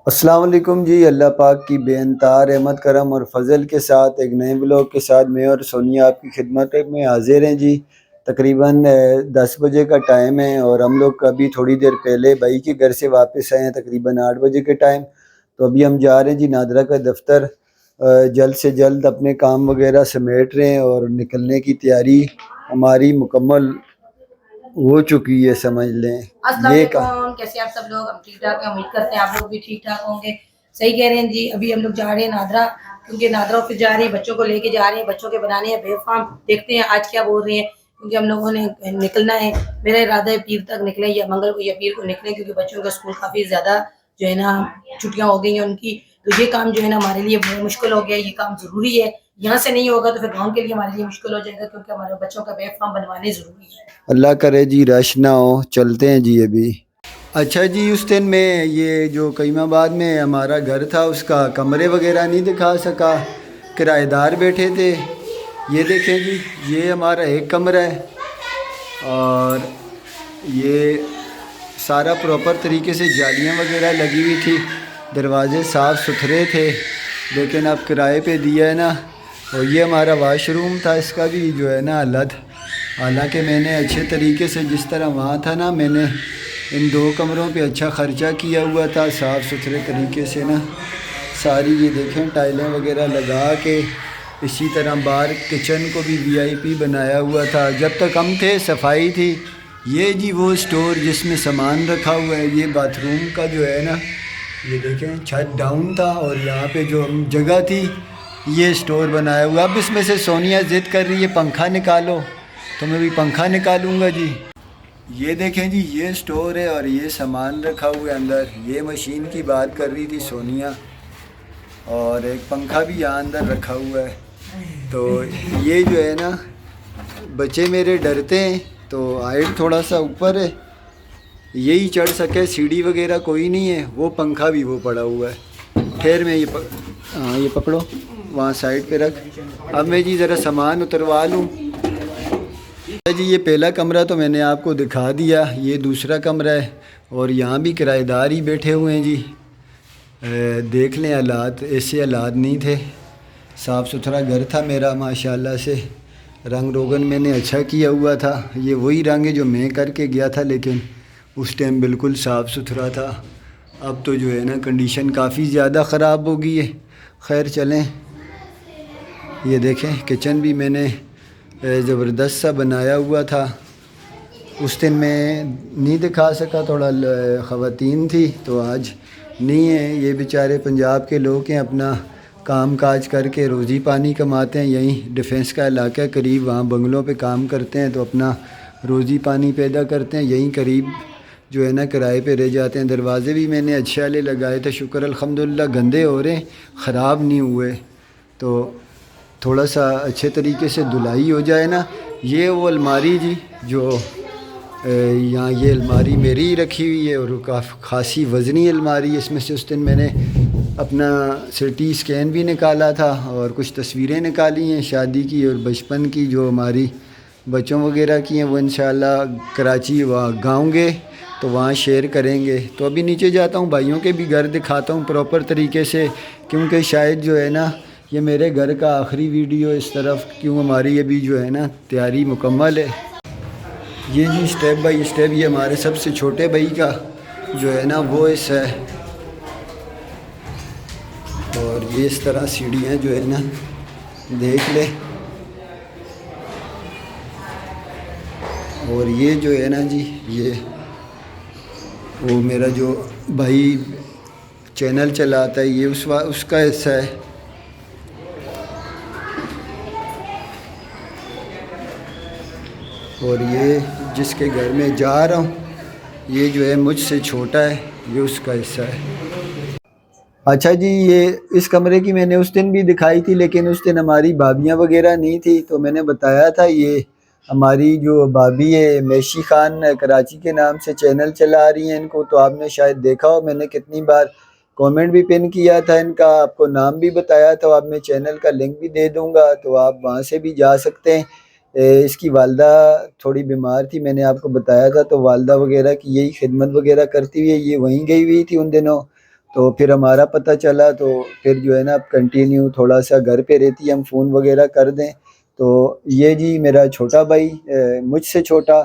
अस्सलाम वालेकुम जी। अल्लाह पाक की बेअंतार रहमत करम और फ़ज़ल के साथ एक नए ब्लॉग के साथ मैं और सोनिया आपकी खिदमत में हाज़िर हैं जी। तकरीबन 10 बजे का टाइम है और हम लोग अभी थोड़ी देर पहले भाई के घर से वापस आए हैं तकरीबन 8 बजे के टाइम। तो अभी हम जा रहे हैं जी नादरा का दफ़्तर। जल्द से जल्द अपने काम वगैरह समेट रहे हैं और निकलने की तैयारी हमारी मुकम्मल हो चुकी है, समझ लें। अस्सलाम ये का वालेकुम, कैसे आप सब लोग? हम ठीक ठाक हैं, उम्मीद करते हैं आप लोग भी ठीक ठाक होंगे। सही कह रहे हैं जी। अभी हम लोग जा रहे हैं नादरा, क्योंकि नादरा ऑफिस जा रहे हैं, बच्चों को लेके जा रहे हैं, बच्चों के बनाने हैं बेर फार्म। देखते हैं आज क्या बोल रहे हैं, क्योंकि हम लोगों ने निकलना है। मेरा इरादा है पीर तक निकले या मंगल को या पीर को निकले, क्योंकि बच्चों का स्कूल काफ़ी ज़्यादा जो है ना छुट्टियाँ हो गई हैं उनकी। तो ये काम जो है ना हमारे लिए बहुत मुश्किल हो गया है, ये काम ज़रूरी है। यहाँ से नहीं होगा तो फिर गाँव के लिए हमारे लिए मुश्किल हो जाएगा, क्योंकि हमारे बच्चों का बेर फार्म बनवाने ज़रूरी है। अल्लाह करे जी रश ना हो, चलते हैं जी अभी। अच्छा जी, उस दिन में ये जो कईमाबाद में हमारा घर था उसका कमरे वगैरह नहीं दिखा सका, किराएदार बैठे थे। ये देखें जी, ये हमारा एक कमरा है और ये सारा प्रॉपर तरीके से जालियाँ वगैरह लगी हुई थी, दरवाज़े साफ़ सुथरे थे, लेकिन अब किराए पे दिया है ना। और ये हमारा वाशरूम था, इसका भी जो है ना हालत, हालांकि मैंने अच्छे तरीके से जिस तरह वहाँ था ना, मैंने इन दो कमरों पे अच्छा ख़र्चा किया हुआ था, साफ़ सुथरे तरीके से ना सारी ये देखें टाइलें वगैरह लगा के। इसी तरह बाहर किचन को भी वीआईपी बनाया हुआ था। जब तक हम थे सफाई थी। ये जी वो स्टोर जिसमें सामान रखा हुआ है, ये बाथरूम का जो है ना, ये देखें छत डाउन था और यहाँ पे जो जगह थी ये स्टोर बनाया हुआ। अब इसमें से सोनिया ज़िद कर रही है पंखा निकालो, तो मैं भी पंखा निकालूंगा जी। ये देखें जी, ये स्टोर है और ये सामान रखा हुआ है अंदर। ये मशीन की बात कर रही थी सोनिया, और एक पंखा भी यहाँ अंदर रखा हुआ है। तो ये जो है ना, बच्चे मेरे डरते हैं तो हाइट थोड़ा सा ऊपर है, यही चढ़ सके, सीढ़ी वगैरह कोई नहीं है। वो पंखा भी वो पड़ा हुआ है। खैर मैं हाँ ये पकड़ो, वहाँ साइड पे रख। अब मैं जी ज़रा सामान उतरवा लूँ। जी ये पहला कमरा तो मैंने आपको दिखा दिया, ये दूसरा कमरा है और यहाँ भी किराएदार ही बैठे हुए हैं जी। देख लें हालात, ऐसे हालात नहीं थे। साफ़ सुथरा घर था मेरा माशाल्लाह से, रंग रोगन मैंने अच्छा किया हुआ था। ये वही रंग है जो मैं करके गया था, लेकिन उस टाइम बिल्कुल साफ़ सुथरा था। अब तो जो है ना कंडीशन काफ़ी ज़्यादा ख़राब हो गई है। खैर चलें। ये देखें किचन भी मैंने ज़बरदस्त सा बनाया हुआ था। उस दिन मैं नहीं दिखा सका, थोड़ा ख़वातीन थी तो आज नहीं है। ये बेचारे पंजाब के लोग हैं, अपना काम काज करके रोज़ी पानी कमाते हैं। यहीं डिफेंस का इलाका करीब, वहाँ बंगलों पे काम करते हैं तो अपना रोज़ी पानी पैदा करते हैं। यहीं करीब जो है ना किराए पे रह जाते हैं। दरवाज़े भी मैंने अच्छे वाले लगाए थे, शुक्र अल्हम्दुलिल्लाह। गंदे हो रहे, ख़राब नहीं हुए। तो थोड़ा सा अच्छे तरीके से धुलाई हो जाए ना। ये वो अलमारी जी जो यहाँ, ये अलमारी मेरी ही रखी हुई है और काफ़ी खासी वज़नी अलमारी है। इसमें से उस दिन मैंने अपना सिटी स्कैन भी निकाला था और कुछ तस्वीरें निकाली हैं शादी की और बचपन की, जो हमारी बच्चों वगैरह की हैं। वो इंशाल्लाह कराची वहाँ गाँव गए तो वहाँ शेयर करेंगे। तो अभी नीचे जाता हूँ, भाइयों के भी घर दिखाता हूँ प्रॉपर तरीके से, क्योंकि शायद जो है ना ये मेरे घर का आखिरी वीडियो इस तरफ, क्यों हमारी अभी जो है ना तैयारी मुकम्मल है। ये जी स्टेप बाय स्टेप, ये हमारे सबसे छोटे भाई का जो है ना वो हिस्सा है। और ये इस तरह सीढ़ियाँ जो है ना देख ले। और ये जो है ना जी, ये वो मेरा जो भाई चैनल चलाता है, ये उसका हिस्सा है। और ये जिसके घर में जा रहा हूँ, ये जो है मुझसे छोटा है, ये उसका हिस्सा है। अच्छा जी, ये इस कमरे की मैंने उस दिन भी दिखाई थी, लेकिन उस दिन हमारी भाभियाँ वगैरह नहीं थी। तो मैंने बताया था, ये हमारी जो भाभी है मैशी खान, कराची के नाम से चैनल चला रही हैं इनको। तो आपने शायद देखा हो, मैंने कितनी बार कमेंट भी पिन किया था इनका, आपको नाम भी बताया था। अब मैं चैनल का लिंक भी दे दूँगा, तो आप वहाँ से भी जा सकते हैं। इसकी वालदा थोड़ी बीमार थी, मैंने आपको बताया था, तो वालदा वगैरह की यही खिदमत वगैरह करती हुई ये वहीं गई हुई थी उन दिनों। तो फिर हमारा पता चला, तो फिर जो है ना अब कंटिन्यू थोड़ा सा घर पे रहती है, हम फ़ोन वगैरह कर दें। तो ये जी मेरा छोटा भाई, मुझसे छोटा,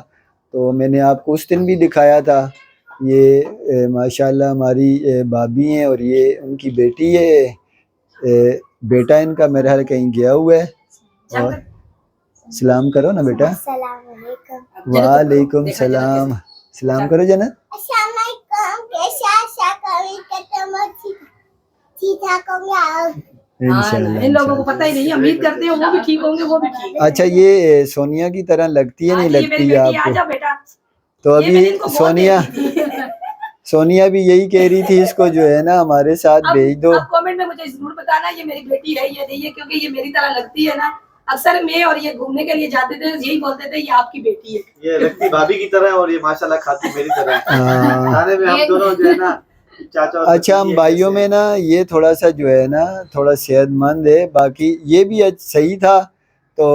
तो मैंने आपको उस दिन भी दिखाया था। ये माशाल्लाह हमारी भाभी हैं और ये उनकी बेटी है। बेटा इनका मेरे ख्याल कहीं गया हुआ है। और सलाम करो ना बेटा। वालेकुम सलाम। सलाम करो जना। इंशाल्लाह इन लोगों को पता ही नहीं, उम्मीद करते हैं वो भी ठीक होंगे, वो भी ठीक है। अच्छा, ये सोनिया की तरह लगती है नहीं ये लगती मेरी है बेटी, आ आपको? जाओ बेटा। तो ये मैंने अभी इनको बहुत सोनिया देखी थी। सोनिया भी यही कह रही थी, इसको जो है ना हमारे साथ भेज दो। अब कमेंट में मुझे जरूर बताना ये मेरी बेटी है या नहीं है, क्योंकि ये मेरी तरह लगती है ना। अक्सर मैं और ये घूमने के लिए जाते थे, यही बोलते थे ये आपकी बेटी है। ये लगती भाभी की तरह है और ये माशाल्लाह खाती मेरी तरह है। हाँ। खाने में हम दोनों जो है ना चाचा और अच्छा, हम भतीजी भाइयों में ना ये थोड़ा सा जो है ना थोड़ा सेहतमंद है, बाकी ये भी सही था। तो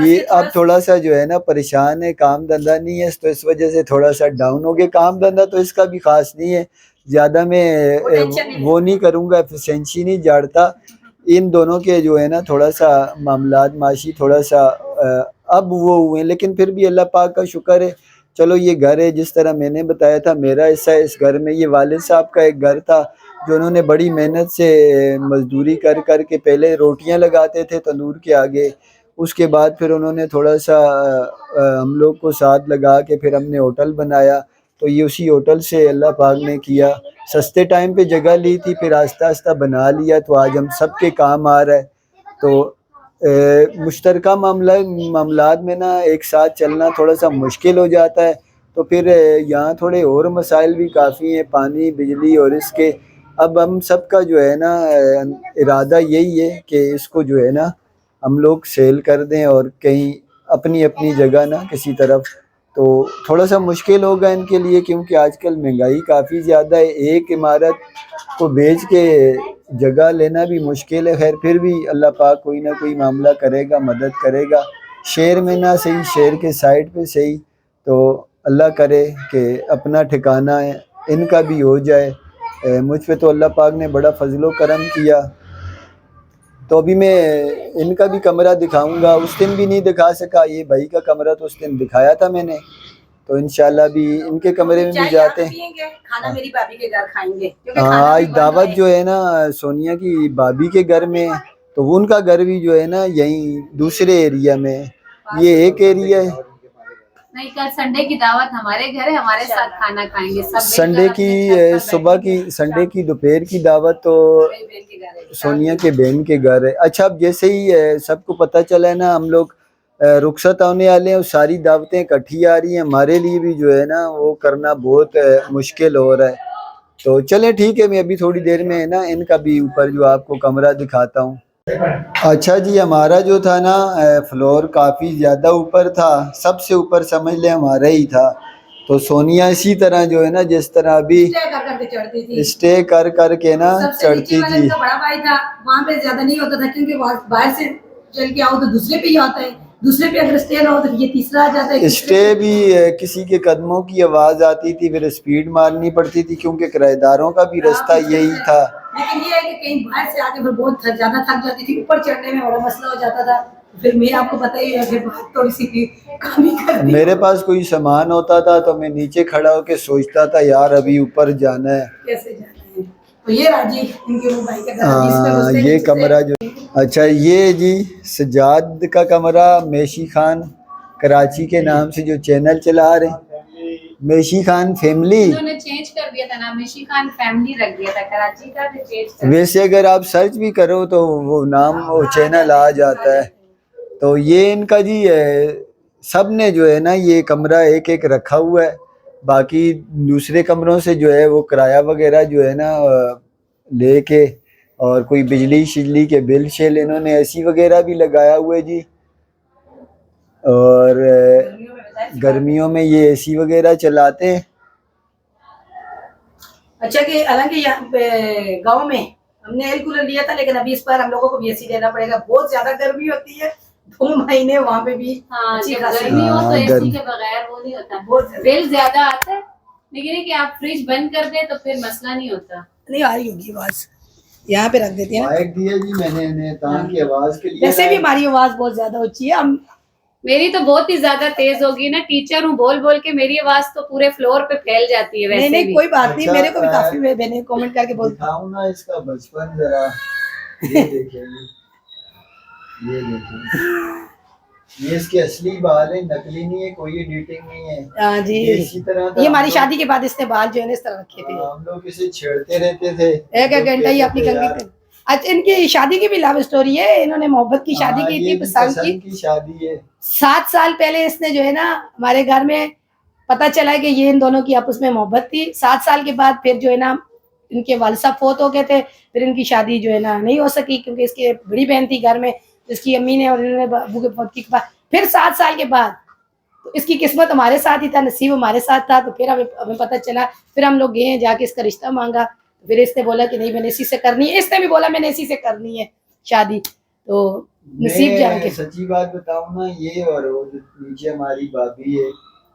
ये अब थोड़ा सा जो है ना परेशान है, काम धंधा नहीं है, तो इस वजह से थोड़ा सा डाउन हो गया। काम धंधा तो इसका भी खास नहीं है, ज़्यादा मैं वो नहीं करूँगा, एफिशिएंसी नहीं झाड़ता। इन दोनों के जो है ना थोड़ा सा मामलात माशी थोड़ा सा अब वो हुए, लेकिन फिर भी अल्लाह पाक का शुक्र है। चलो ये घर है, जिस तरह मैंने बताया था मेरा हिस्सा है इस घर में। ये वालिद साहब का एक घर था जो उन्होंने बड़ी मेहनत से मजदूरी कर कर के पहले रोटियां लगाते थे तंदूर के आगे। उसके बाद फिर उन्होंने थोड़ा सा हम लोग को साथ लगा के फिर हमने होटल बनाया। तो ये उसी होटल से अल्लाह पाक ने किया, सस्ते टाइम पे जगह ली थी, फिर आस्ता आस्ता बना लिया, तो आज हम सब के काम आ रहा है। तो मुश्तरका मामलात में ना एक साथ चलना थोड़ा सा मुश्किल हो जाता है। तो फिर यहाँ थोड़े और मसाइल भी काफ़ी हैं, पानी बिजली और इसके। अब हम सब का जो है ना इरादा यही है कि इसको जो है ना हम लोग सेल कर दें और कहीं अपनी अपनी जगह ना किसी तरफ। तो थोड़ा सा मुश्किल होगा इनके लिए, क्योंकि आजकल महंगाई काफ़ी ज़्यादा है। एक इमारत को बेच के जगह लेना भी मुश्किल है। खैर फिर भी अल्लाह पाक कोई ना कोई मामला करेगा, मदद करेगा। शहर में ना सही, शहर के साइड पे सही, तो अल्लाह करे कि अपना ठिकाना है इनका भी हो जाए। मुझ पे तो अल्लाह पाक ने बड़ा फजलो करम किया। तो अभी मैं इनका भी कमरा दिखाऊंगा, उस दिन भी नहीं दिखा सका। ये भाई का कमरा तो उस दिन दिखाया था मैंने, तो इंशाल्लाह भी इनके कमरे में भी जाते हैं। खाना मेरी भाभी के घर खाएंगे। आज दावत जो है ना सोनिया की भाभी के घर में, तो वो उनका घर भी जो है ना यहीं दूसरे एरिया में, ये एक एरिया है। नहीं, कल संडे की दावत हमारे घर है, हमारे साथ खाना खाएंगे सब। संडे की सुबह की, संडे की दोपहर की दावत तो सोनिया के बहन के घर है। अच्छा, अब जैसे ही सबको पता चला है ना हम लोग रुखसत होने वाले हैं, सारी दावतें इकट्ठी आ रही हैं, हमारे लिए भी जो है ना वो करना बहुत मुश्किल हो रहा है। तो चले ठीक है, मैं अभी थोड़ी देर में है ना इनका भी ऊपर जो आपको कमरा दिखाता हूँ। अच्छा जी, हमारा जो था ना फ्लोर काफ़ी ज़्यादा ऊपर था, सबसे ऊपर समझ ले हमारा ही था। तो सोनिया इसी तरह जो है ना जिस तरह अभी स्टे कर कर के ना चढ़ती थी। बड़ा भाई था, वहाँ पे ज्यादा नहीं होता था, क्योंकि बाहर से चल के आओ तो दूसरे पे ही आता है, दूसरे पे अगर स्टे ना हो तो ये तीसरा आ जाता है। स्टे भी किसी के कदमों की आवाज आती थी, फिर स्पीड मारनी पड़ती थी, क्योंकि किराएदारों का भी रास्ता यही था। लेकिन ये है कि कहीं बाहर से आके फिर बहुत ज्यादा थक जाती थी, ऊपर चढ़ने में बड़ा मसला हो जाता था। फिर मैं आपको पता ही है, फिर थोड़ी सी कमी करती। मेरे पास कोई सामान होता था तो मैं नीचे खड़ा होकर सोचता था यार अभी ऊपर जाना है, कैसे जाना है। तो ये राजी इनके वो भाई का घर, ये कमरा जो। अच्छा, ये जी सजाद का कमरा, मेशी खान कराची के नाम से जो चैनल चला रहे, मेशी खान फैमिली। उन्होंने चेंज कर दिया था नाम, मेशी खान फैमिली रख दिया था कराची का, फिर चेंज कर। वैसे अगर आप सर्च भी करो तो वो नाम वो चैनल आ जाता है। तो ये इनका जी सब ने जो है ना ये कमरा एक एक रखा हुआ है। बाकी दूसरे कमरों से जो है वो किराया वगैरह जो है ना लेके, और कोई बिजली शिजली के बिल शेल इन्होंने एसी वगैरह भी लगाया हुआ है जी। और गर्मियों में ये एसी वगैरह चलाते हैं। अच्छा, कि हालांकि यहाँ पे गाँव में हमने एयर कूलर लिया था, लेकिन अभी इस बार हम लोगों को भी एसी लेना पड़ेगा। बहुत ज्यादा गर्मी होती है, 2 महीने वहाँ पे भी अच्छी गर्मी हो तो एसी के बगैर वो नहीं होता, बिल ज्यादा आता है। लेकिन कि आप फ्रिज बंद कर दें तो फिर मसला नहीं होता। नहीं आ रही होगी आवाज, यहाँ पे रख देते हैं ना। माइक दिया जी मैंने इन्हें ताकि आवाज के लिए वैसे भी हमारी आवाज बहुत ज्यादा ऊंची है हम। मेरी तो बहुत ही ज्यादा तेज होगी ना, टीचर हूँ, बोल बोल के मेरी आवाज तो पूरे फ्लोर पे फैल जाती है। वैसे नहीं भी कोई बात नहीं, अच्छा, मेरे को भी काफी मैंने कमेंट करके बोल दिखाऊं ना इसका बचपन जरा, ये देखिए ये देखिए, ये इसके असली बाल है, नकली नहीं है, कोई एडिटिंग नहीं है। हाँ जी, ये इसी तरह था, ये हमारी हम लोग- शादी के बाद इसने बाल जो है ना इस तरह रखे थे। हम लोग इसे छेड़ते रहते थे एक एक घंटा ही अपनी कंगी। अच्छा, इनकी शादी की भी लव स्टोरी है, इन्होंने मोहब्बत की शादी की थी, पसंद की शादी है। 7 साल पहले इसने जो है ना हमारे घर में पता चला कि ये इन दोनों की आपस में मोहब्बत थी। 7 साल के बाद फिर जो है ना इनके वालिद साहब फोत हो गए थे, फिर इनकी शादी जो है ना नहीं हो सकी क्योंकि इसकी बड़ी बहन थी घर में, इसकी अम्मी ने और इन्होंने अबू के फौत के बाद फिर 7 साल के बाद तो इसकी किस्मत हमारे साथ ही था, नसीब हमारे साथ था। तो फिर हमें पता चला, फिर हम लोग गए जाके इसका रिश्ता मांगा, फिर इसने बोला कि नहीं मैंने इसी से करनी है, इसने भी बोला मैंने इसी से करनी है शादी। तो नसीब जान के सच्ची बात बताऊं ना, ये और वो जो नीचे हमारी भाभी है,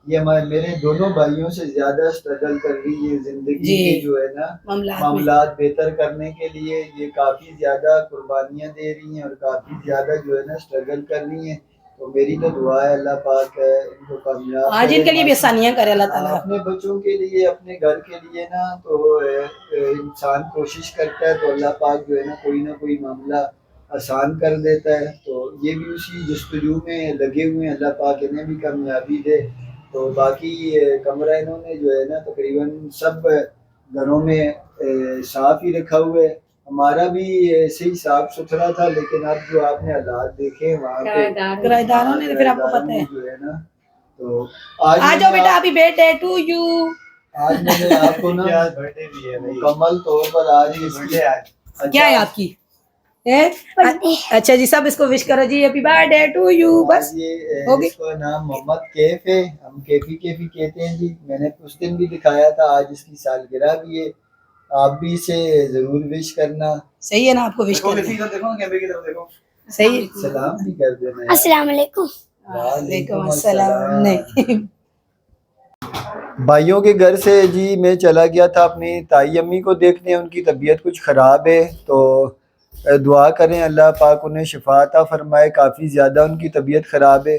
ये हमारे मेरे दोनों भाइयों से ज्यादा स्ट्रगल कर रही है जिंदगी के जो है ना मामलात बेहतर करने के लिए। ये काफी ज्यादा कुर्बानियां दे रही हैं और काफी ज्यादा जो है ना स्ट्रगल कर रही हैं। तो मेरी तो दुआ है अल्लाह पाक इनको कामयाब आज इनके लिए भी आसानियां करे अल्लाह ताला। अपने बच्चों के लिए, अपने घर के लिए ना, तो इंसान कोशिश करता है तो अल्लाह पाक जो है ना कोई मामला आसान कर देता है। तो ये भी उसी जस्तजू में लगे हुए हैं, अल्लाह पाक इन्हें भी कामयाबी दे। तो बाकी कमरा इन्होंने जो है ना तकरीबन सब घरों में साफ ही रखा हुआ है। हमारा भी ऐसे ही साफ सुथरा था, लेकिन अब जो आपने हालात देखे वहाँ पे किराएदारों ने, फिर आपको पता है जो है ना, तो आ जाओ बेटा, हैप्पी बर्थडे टू यू। आज मैंने आपको ना बर्थडे भी है मुकम्मल तौर पर आज बर्थडे आज क्या है आपकी अच्छा जी, सब इसको विश करो जी, हैप्पी बर्थडे टू यू। बस ये हो गई। इसका नाम मोहम्मद कैफ है, हम कैफी कहते हैं जी। मैंने उस दिन भी दिखाया था, आज इसकी सालगिरह भी है, आप भी इसे जरूर विश करना। सही है ना, आपको विश देखो कर किसी तरफ देखो, कैमरे की तरफ देखो। सही। सलाम भी कर देना यार। अस्सलाम वालेकुम। वालेकुम अस्सलाम। नहीं भाइयों के घर से जी मैं चला गया था अपनी ताई अम्मी को देखने, उनकी तबीयत कुछ ख़राब है, तो दुआ करें अल्लाह पाक उन्हें शिफा अता फरमाए। काफ़ी ज़्यादा उनकी तबीयत ख़राब है।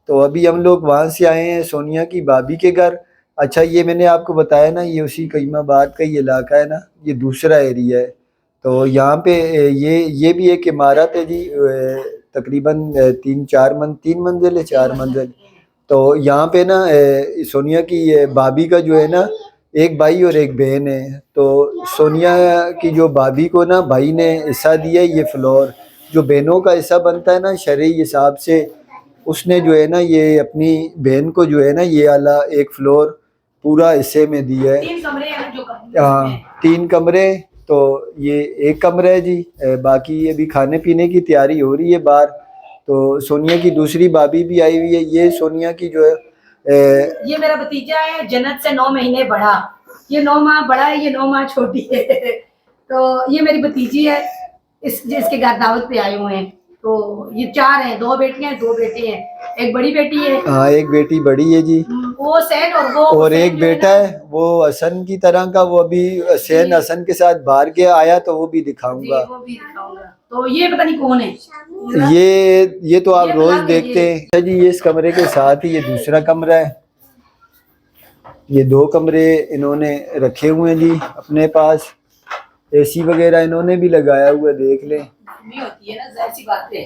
तो अभी हम लोग वहाँ से आए हैं सोनिया की भाभी के घर। अच्छा, ये मैंने आपको बताया ना, ये उसी कईमाबाद का ही इलाका है ना, ये दूसरा एरिया है। तो यहाँ पे ये भी एक इमारत है जी, तकरीबन 3 मंजिल है, 4 मंजिल। तो यहाँ पे ना सोनिया की भाभी का जो है ना एक भाई और एक बहन है। तो सोनिया की जो भाभी को ना भाई ने हिस्सा दिया ये फ्लोर, जो बहनों का हिस्सा बनता है ना शरई हिसाब से, उसने जो है ना ये अपनी बहन को जो है ना ये वाला एक फ्लोर पूरा हिस्से में दिया है। 3 कमरे हैं जो कमरे हाँ 3 कमरे। तो ये एक कमरा है जी, बाकी अभी खाने पीने की तैयारी हो रही है बाहर। तो सोनिया की दूसरी भाभी भी आई हुई है। ये सोनिया की जो है ये मेरा भतीजा है, जन्नत से 9 महीने बड़ा, ये 9 माह बड़ा है, ये 9 माह छोटी है। तो ये मेरी भतीजी है, इसके घर दावत पे आए हुए हैं। तो ये 4 हैं, 2 बेटियां 2 बेटे हैं, एक बड़ी बेटी है। हाँ एक बेटी बड़ी है जी, वो सैन और एक बेटा है वो हसन की तरह का। वो अभी सैन हसन के साथ बाहर गया आया, तो वो भी दिखाऊंगा। वो भी दिखाऊंगा। तो ये पता नहीं कौन है ये तो आप रोज देखते हैं। अच्छा जी, ये इस कमरे के साथ ही ये दूसरा कमरा है। ये 2 कमरे इन्होंने रखे हुए हैं जी अपने पास। एसी वगैरह इन्होंने भी लगाया हुआ, देख लें। गर्मी होती है ना, जाहिर सी बात है।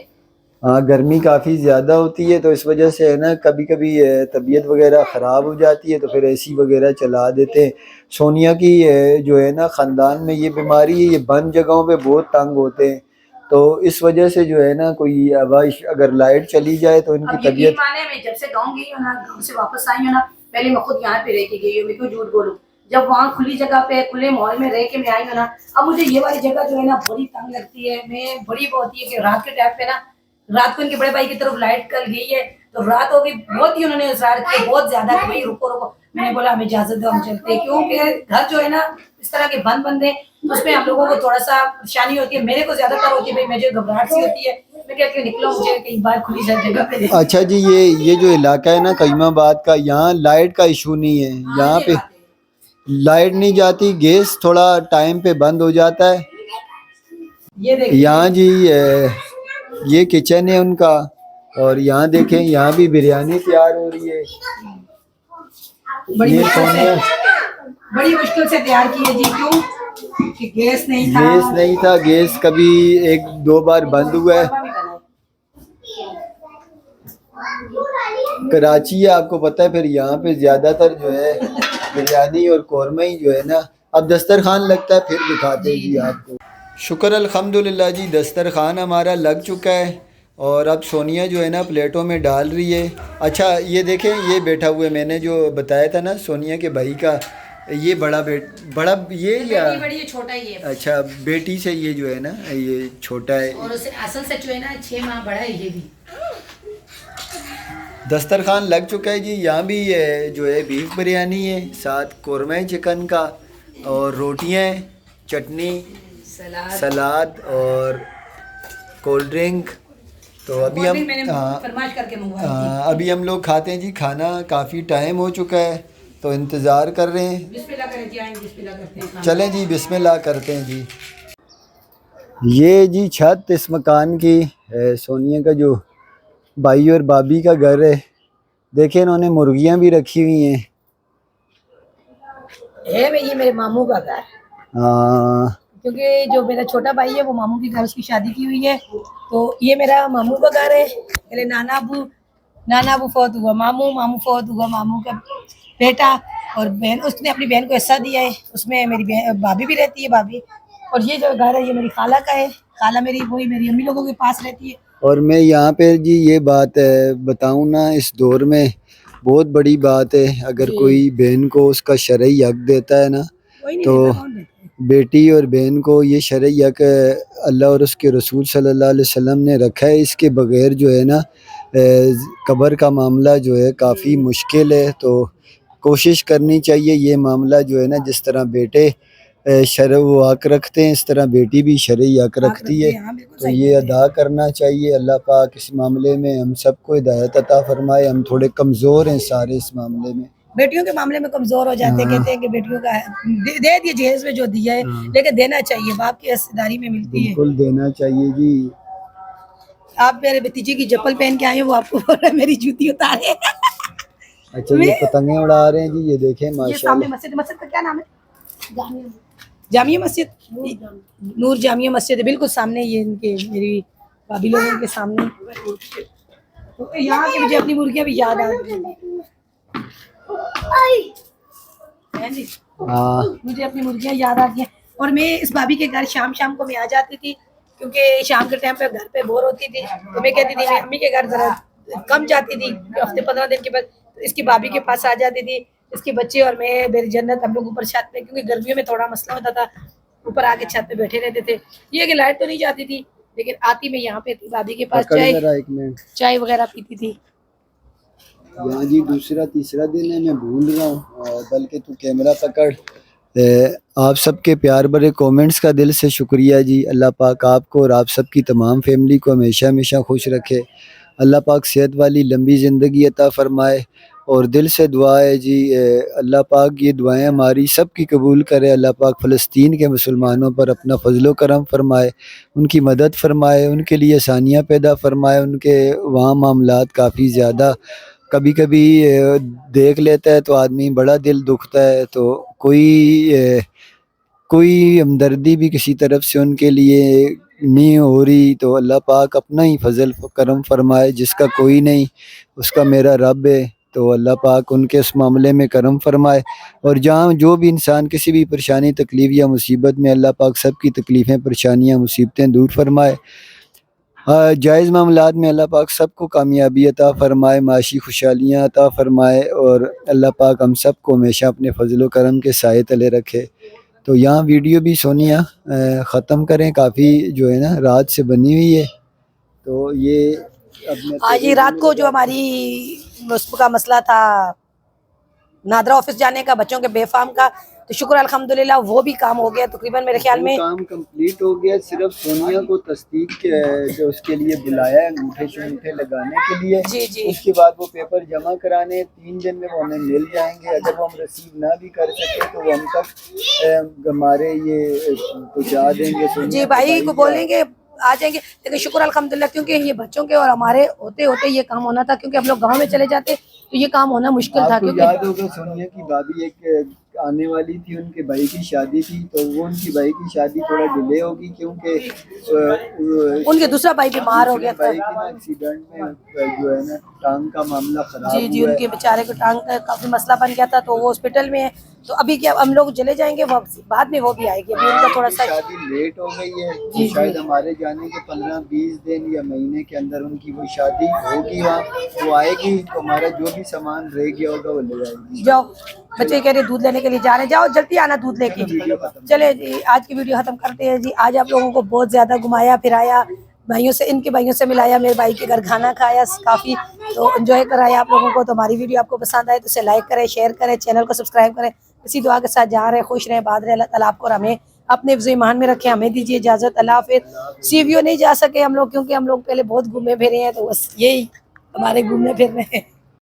हाँ गर्मी काफ़ी ज़्यादा होती है, तो इस वजह से है ना कभी कभी तबीयत वगैरह ख़राब हो जाती है, तो फिर एसी वगैरह चला देते हैं। सोनिया की जो है ना ख़ानदान में ये बीमारी है, ये बंद जगहों पे बहुत तंग होते हैं। तो इस वजह से जो है ना कोई अगर लाइट चली जाए तो इनकी तबीयत। मैं जब से गाँव गई हूँ ना, गाँव से वापस आई हूँ ना, पहले मैं खुद यहाँ पे रह के गई हूँ, मैं क्यों झूठ बोलूँ। जब वहाँ खुली जगह पे खुले माहौल में रह के मैं आई हूँ ना, अब मुझे ये वाली जगह जो है ना बड़ी तंग लगती है। मैं बड़ी वो होती है कि रात के टाइम पे ना, रात को इनके बड़े भाई की तरफ लाइट कल गई है, तो रात हो गई, बहुत ही उन्होंने इसरार किया, बहुत ज्यादा कि भाई रुको रुको। मैंने बोला हमें इजाजत दो, हम चलते हैं, क्योंकि घर जो है ना इस तरह के बंद है, तो उसमें हम लोगों को थोड़ा सा परेशानी होती है। मेरे को ज्यादातर होती है भाई, मुझे घबराहट सी होती है, मैं कहती हूँ निकलो, मुझे कहीं बाहर खुली जगह पे। अच्छा जी, ये जो इलाका है ना कईमाबाद का, यहाँ लाइट का इशू नहीं है। यहाँ पे लाइट नहीं जाती, गैस थोड़ा टाइम पे बंद हो जाता है। ये देखिए यहाँ जी ये किचन है उनका, और यहाँ देखें यहाँ भी बिरयानी तैयार हो रही है। बड़ी ये मुश्किल से सोनिया, बड़ी मुश्किल से तैयार की है जी। क्यों कि गैस नहीं था। गैस नहीं था, गैस कभी एक दो बार बंद हुआ है। कराची है आपको पता है, फिर यहाँ पे ज्यादातर जो है बिरयानी और कौरमा ही जो है ना। अब दस्तरखान लगता है फिर दिखाते हैं जी आपको। शुक्र अल्हम्दुलिल्लाह जी, दस्तरखान हमारा लग चुका है और अब सोनिया जो है ना प्लेटों में डाल रही है। अच्छा ये देखें, ये बैठा हुआ है, मैंने जो बताया था ना सोनिया के भाई का, ये बड़ा ये या बेटी बड़ी है, छोटा ही है। अच्छा बेटी से ये जो है ना ये छोटा है। और उसे असल से जो है ना 6 माह बड़ा है ये भी। दस्तरखान लग चुका है जी। यहाँ भी जो है बीफ बिरयानी है, साथ कौरमा है चिकन का, और रोटियाँ हैं, चटनी, सलाद और कोल्ड ड्रिंक। तो अभी हम मैंने फरमाइश करके मंगवाई थी। अभी हम लोग खाते हैं जी खाना। काफ़ी टाइम हो चुका है तो इंतज़ार कर रहे हैं। बिस्मिल्लाह करें जी, आएंगे बिस्मिल्लाह करते हैं। चलें जी बिस्मिल्लाह करते हैं जी। ये जी छत इस मकान की सोनिया का जो भाई और भाभी का घर है। देखें इन्होंने मुर्गियां भी रखी हुई हैं। ये मेरे मामू का घर, हाँ क्योंकि जो मेरा छोटा भाई है वो मामू के घर उसकी शादी की हुई है। तो ये मेरा मामू का घर है। मेरे नाना अबू फौत हुआ, मामू फौत हुआ, मामू का बेटा और बहन, उसने अपनी बहन को हिस्सा दिया है। उसमें मेरी भाभी भी रहती है, भाभी। और ये जो घर है ये मेरी खाला का है। खाला मेरी वही मेरी अम्मी लोगों के पास रहती है। और मैं यहाँ पे जी ये बात बताऊँ ना, इस दौर में बहुत बड़ी बात है। अगर कोई बहन को उसका शरई हक देता है ना, तो बेटी और बहन को ये शरई हक अल्लाह और उसके रसूल सल्लल्लाहु अलैहि वसल्लम ने रखा है। इसके बगैर जो है ना कब्र का मामला जो है काफ़ी मुश्किल है। तो कोशिश करनी चाहिए ये मामला जो है ना, जिस तरह बेटे शरअ व हक रखते हैं इस तरह बेटी भी शरई हक रखती है। तो ये अदा करना चाहिए। अल्लाह पाक इस मामले में हम सबको हिदायत अता फरमाए। हम थोड़े कमज़ोर हैं सारे इस मामले में, बेटियों के मामले में कमजोर हो जाते हैं। कहते हैं कि बेटियों का दे दिए जहेज में जो दिया है, लेकिन देना चाहिए, बाप की हिस्सेदारी में मिलती है। बिल्कुल देना चाहिए जी। आप मेरे भतीजे की चप्पल पहन के आए हैं, वो आपको बोल रहा है मेरी जूती उतारे। अच्छा ये पतंगे उड़ा रहे हैं जी, ये देखें ये सामने माशाल्लाह। मस्जिद का क्या नाम है? जामिया मस्जिद, नूर जामिया मस्जिद है, बिल्कुल सामने। ये इनके मेरी भाभी लोगों के सामने। तो यहाँ की मुझे अपनी मुर्गियाँ भी याद आ रही हैं। हाँ मुझे अपनी मुर्गियाँ याद आती हैं। और मैं इस भाभी के घर शाम को मैं आ जाती थी, क्योंकि शाम के टाइम पे घर पे बोर होती थी। तो मैं कहती थी मैं अम्मी के घर जरा कम जाती थी, हफ्ते 15 दिन के बाद इसकी भाभी के पास आ जाती थी। इसके बच्चे और मैं, मेरी जन्नत, हम लोग ऊपर छत पे, क्योंकि गर्मियों में थोड़ा मसला होता था, ऊपर आके छत पे बैठे रहते थे। ये कि लाइट तो नहीं जाती थी, लेकिन आती मैं यहाँ पे थी भाभी के पास, चाय वगैरह पीती थी। यहाँ जी दूसरा तीसरा दिन है, मैं भूल रहा हूँ, बल्कि तू कैमरा पकड़। आप सबके प्यार भरे कमेंट्स का दिल से शुक्रिया जी। अल्लाह पाक आपको और आप सबकी तमाम फैमिली को हमेशा हमेशा खुश रखे। अल्लाह पाक सेहत वाली लंबी ज़िंदगी अता फ़रमाए। और दिल से दुआ है जी, अल्लाह पाक ये दुआएं हमारी सब की कबूल करे। अल्लाह पाक फ़लस्तीन के मुसलमानों पर अपना फजलो करम फरमाए, उनकी मदद फरमाए, उनके लिए आसानियाँ पैदा फरमाए। उनके वहाँ मामलात काफ़ी ज़्यादा कभी कभी देख लेता है तो आदमी बड़ा दिल दुखता है। तो कोई हमदर्दी भी किसी तरफ से उनके लिए नहीं हो रही, तो अल्लाह पाक अपना ही फजल करम फरमाए। जिसका कोई नहीं उसका मेरा रब है, तो अल्लाह पाक उनके उस मामले में करम फरमाए। और जहाँ जो भी इंसान किसी भी परेशानी तकलीफ़ या मुसीबत में, अल्लाह पाक सब की तकलीफ़ें परेशानियाँ मुसीबतें दूर फरमाए। जायज़ मामलात में अल्लाह पाक सबको कामयाबी अता फ़रमाए, माशी खुशहालियाँ अता फ़रमाए। और अल्लाह पाक हम सबको हमेशा अपने फजल करम के साए तले रखे। तो यहाँ वीडियो भी सोनिया ख़त्म करें, काफ़ी जो है ना रात से बनी हुई है। तो ये आज ही रात को जो हमारी उसका मसला था नादरा ऑफिस जाने का, बच्चों के बेफाम का, तो शुक्र अल्हम्दुलिल्लाह वो भी काम हो गया तकरीबन मेरे ख्याल में। वो काम कंप्लीट हो गया, सिर्फ सोनिया को तस्दीक जो उसके लिए बुलाया है अंगूठे शंगूठे लगाने के लिए। जी जी उसके बाद वो पेपर जमा कराने 3 दिन में वो हमें मिल जाएंगे। अगर वो हम रिसीव ना भी कर सके तो वो हम तक हमारे ये पहुँचा देंगे। सोनिया जी भाई को बोलेंगे आ जाएंगे। लेकिन शुक्र अल्हम्दुलिल्लाह क्योंकि ये बच्चों के और हमारे होते होते ये काम होना था, क्योंकि हम लोग गांव में चले जाते तो ये काम होना मुश्किल था। आपको क्योंकि याद होगा सोनिया की भाभी एक आने वाली थी, उनके भाई की शादी थी, तो वो उनकी भाई की शादी थोड़ा डिले होगी क्योंकि उनके दूसरा भाई बीमार हो गया था। भाई की ना एक्सीडेंट में जो है ना टांग का मामला खराब जी जी हुआ है। उनके बेचारे को टांग का काफी मसला बन गया था, तो वो हॉस्पिटल में है। तो अभी क्या हम लोग चले जाएंगे वापस, बाद में वो भी आएगी। अभी उनका थोड़ा सा शादी लेट हो गई है, जी, तो शायद हमारे जाने के 15-20 दिन या महीने के अंदर उनकी वो शादी होगी, वहाँ वो आएगी तो हमारा जो भी सामान रह गया होगा वो ले जाएगी। जाओ बच्चे कह रहे दूध लेने के लिए जा रहे हैं, जाओ जल्दी आना दूध लेके। चले जी आज की वीडियो खत्म करते हैं जी। आज आप लोगों को बहुत ज्यादा घुमाया फिराया, भाइयों से इनके भाइयों से मिलाया, मेरे भाई के घर खाना खाया काफी, तो एंजॉय कराया आप लोगों को। तो हमारी वीडियो आपको पसंद आए तो इसे लाइक करें, शेयर करें, चैनल को सब्सक्राइब करें। इसी दुआ के साथ जा रहे हैं, खुश रहें, बात रहे। अल्लाह ताला आपको और हमें अपने हिफ्ज़ ईमान में रखें। हमें दीजिए इजाजत, अल्लाह हाफिज़। सीवीओ नहीं जा सके हम लोग क्योंकि हम लोग पहले बहुत घूमे फिरे हैं, तो बस यही हमारे घूमने फिरने हैं।